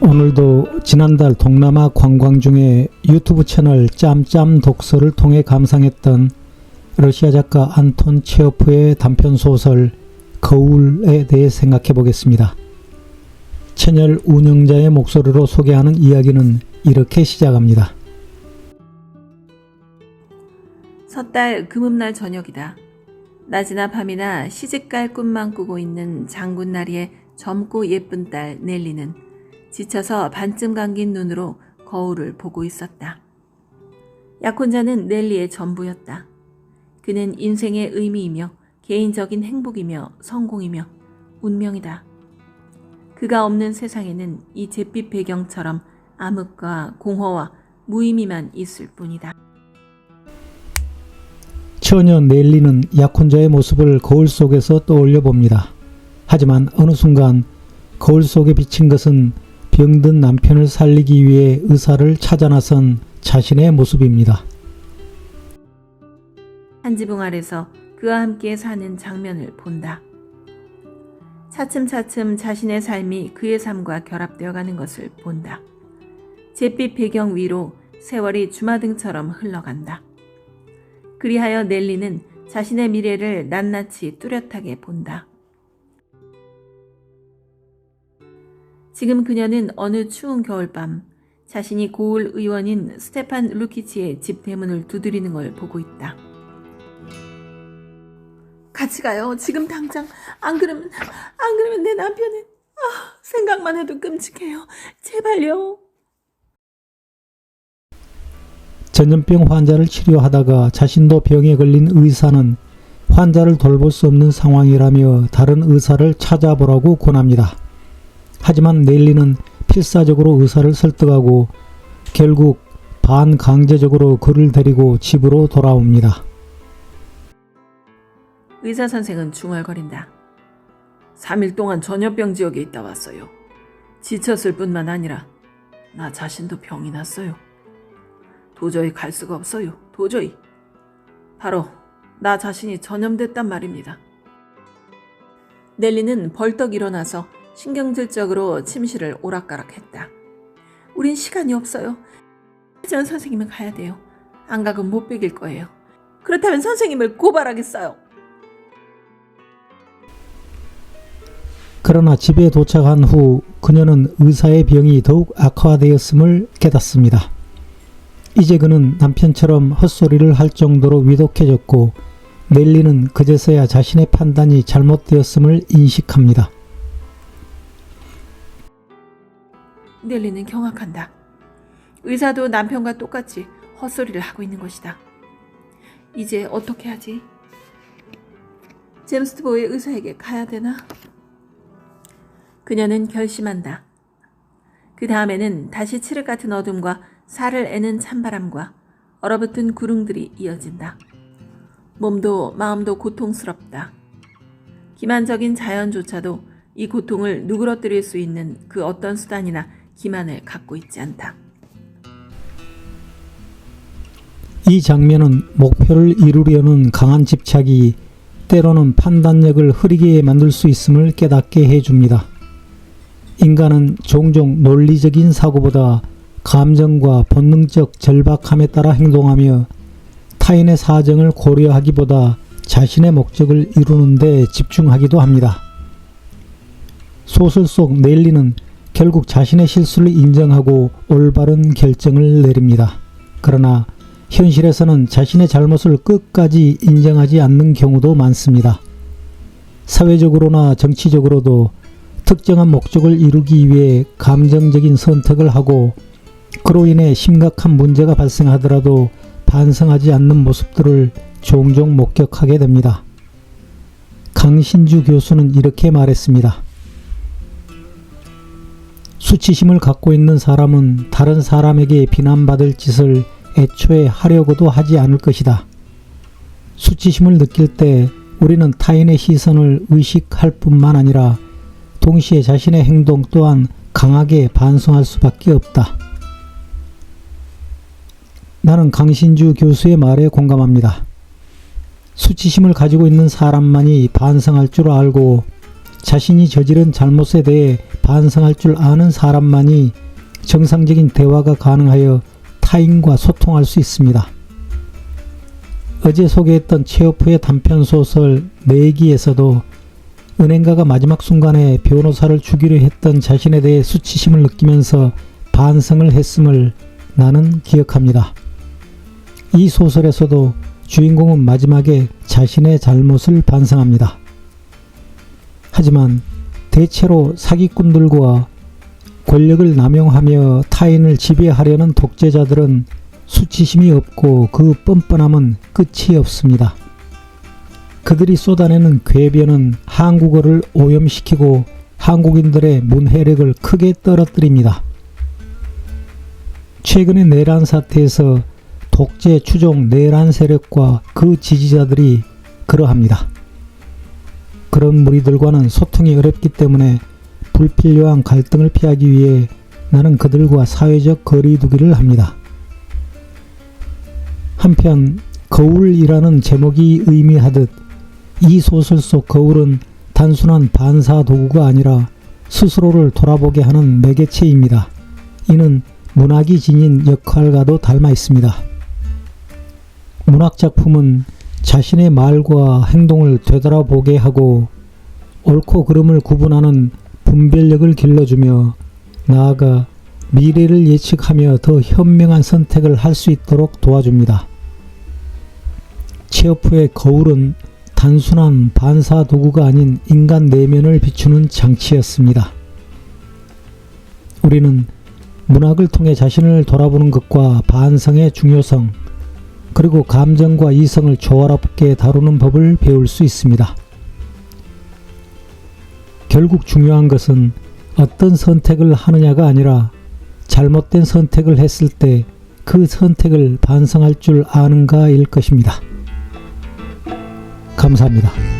오늘도 지난달 동남아 관광 중에 유튜브 채널 짬짬 독서를 통해 감상했던 러시아 작가 안톤 체호프의 단편소설 거울에 대해 생각해 보겠습니다. 채널 운영자의 목소리로 소개하는 이야기는 이렇게 시작합니다. 섣달 금음날 저녁이다. 낮이나 밤이나 시집갈 꿈만 꾸고 있는 장군나리의 젊고 예쁜 딸 넬리는 지쳐서 반쯤 감긴 눈으로 거울을 보고 있었다. 약혼자는 넬리의 전부였다. 그는 인생의 의미이며 개인적인 행복이며 성공이며 운명이다. 그가 없는 세상에는 이 잿빛 배경처럼 암흑과 공허와 무의미만 있을 뿐이다. 처녀 넬리는 약혼자의 모습을 거울 속에서 떠올려 봅니다. 하지만 어느 순간 거울 속에 비친 것은 병든 남편을 살리기 위해 의사를 찾아 나선 자신의 모습입니다. 한 지붕 아래서 그와 함께 사는 장면을 본다. 차츰차츰 자신의 삶이 그의 삶과 결합되어 가는 것을 본다. 잿빛 배경 위로 세월이 주마등처럼 흘러간다. 그리하여 넬리는 자신의 미래를 낱낱이 뚜렷하게 본다. 지금 그녀는 어느 추운 겨울밤 자신이 고을 의원인 스테판 루키치의 집 대문을 두드리는 걸 보고 있다. 같이 가요. 지금 당장. 안 그러면 내 남편은 생각만 해도 끔찍해요. 제발요. 전염병 환자를 치료하다가 자신도 병에 걸린 의사는 환자를 돌볼 수 없는 상황이라며 다른 의사를 찾아보라고 권합니다. 하지만 넬리는 필사적으로 의사를 설득하고 결국 반강제적으로 그를 데리고 집으로 돌아옵니다. 의사 선생은 중얼거린다. 3일 동안 전염병 지역에 있다 왔어요. 지쳤을 뿐만 아니라 나 자신도 병이 났어요. 도저히 갈 수가 없어요. 도저히. 바로 나 자신이 전염됐단 말입니다. 넬리는 벌떡 일어나서 신경질적으로 침실을 오락가락했다. 우린 시간이 없어요. 하지만 선생님은 가야 돼요. 안 가면 못 베길 거예요. 그렇다면 선생님을 고발하겠어요. 그러나 집에 도착한 후 그녀는 의사의 병이 더욱 악화되었음을 깨닫습니다. 이제 그는 남편처럼 헛소리를 할 정도로 위독해졌고 넬리는 그제서야 자신의 판단이 잘못되었음을 인식합니다. 넬리는 경악한다. 의사도 남편과 똑같이 헛소리를 하고 있는 것이다. 이제 어떻게 하지? 제임스 보의 의사에게 가야 되나? 그녀는 결심한다. 그 다음에는 다시 칠흑 같은 어둠과 살을 애는 찬바람과 얼어붙은 구름들이 이어진다. 몸도 마음도 고통스럽다. 기만적인 자연조차도 이 고통을 누그러뜨릴 수 있는 그 어떤 수단이나 기만을 갖고 있지 않다. 이 장면은 목표를 이루려는 강한 집착이 때로는 판단력을 흐리게 만들 수 있음을 깨닫게 해줍니다. 인간은 종종 논리적인 사고보다 감정과 본능적 절박함에 따라 행동하며 타인의 사정을 고려하기보다 자신의 목적을 이루는 데 집중하기도 합니다. 소설 속 넬리는 결국 자신의 실수를 인정하고 올바른 결정을 내립니다. 그러나 현실에서는 자신의 잘못을 끝까지 인정하지 않는 경우도 많습니다. 사회적으로나 정치적으로도 특정한 목적을 이루기 위해 감정적인 선택을 하고 그로 인해 심각한 문제가 발생하더라도 반성하지 않는 모습들을 종종 목격하게 됩니다. 강신주 교수는 이렇게 말했습니다. 수치심을 갖고 있는 사람은 다른 사람에게 비난받을 짓을 애초에 하려고도 하지 않을 것이다. 수치심을 느낄 때 우리는 타인의 시선을 의식할 뿐만 아니라 동시에 자신의 행동 또한 강하게 반성할 수밖에 없다. 나는 강신주 교수의 말에 공감합니다. 수치심을 가지고 있는 사람만이 반성할 줄 알고 자신이 저지른 잘못에 대해 반성할 줄 아는 사람만이 정상적인 대화가 가능하여 타인과 소통할 수 있습니다. 어제 소개했던 체호프의 단편소설 내기에서도 은행가가 마지막 순간에 변호사를 죽이려 했던 자신에 대해 수치심을 느끼면서 반성을 했음을 나는 기억합니다. 이 소설에서도 주인공은 마지막에 자신의 잘못을 반성합니다. 하지만 대체로 사기꾼들과 권력을 남용하며 타인을 지배하려는 독재자들은 수치심이 없고 그 뻔뻔함은 끝이 없습니다. 그들이 쏟아내는 궤변은 한국어를 오염시키고 한국인들의 문해력을 크게 떨어뜨립니다. 최근의 내란 사태에서 독재 추종 내란 세력과 그 지지자들이 그러합니다. 그런 무리들과는 소통이 어렵기 때문에 불필요한 갈등을 피하기 위해 나는 그들과 사회적 거리두기를 합니다. 한편 거울이라는 제목이 의미하듯 이 소설 속 거울은 단순한 반사 도구가 아니라 스스로를 돌아보게 하는 매개체입니다. 이는 문학이 지닌 역할과도 닮아 있습니다. 문학작품은 자신의 말과 행동을 되돌아보게 하고 옳고 그름을 구분하는 분별력을 길러주며 나아가 미래를 예측하며 더 현명한 선택을 할 수 있도록 도와줍니다. 체호프의 거울은 단순한 반사 도구가 아닌 인간 내면을 비추는 장치였습니다. 우리는 문학을 통해 자신을 돌아보는 것과 반성의 중요성, 그리고 감정과 이성을 조화롭게 다루는 법을 배울 수 있습니다. 결국 중요한 것은 어떤 선택을 하느냐가 아니라 잘못된 선택을 했을 때 그 선택을 반성할 줄 아는가일 것입니다. 감사합니다.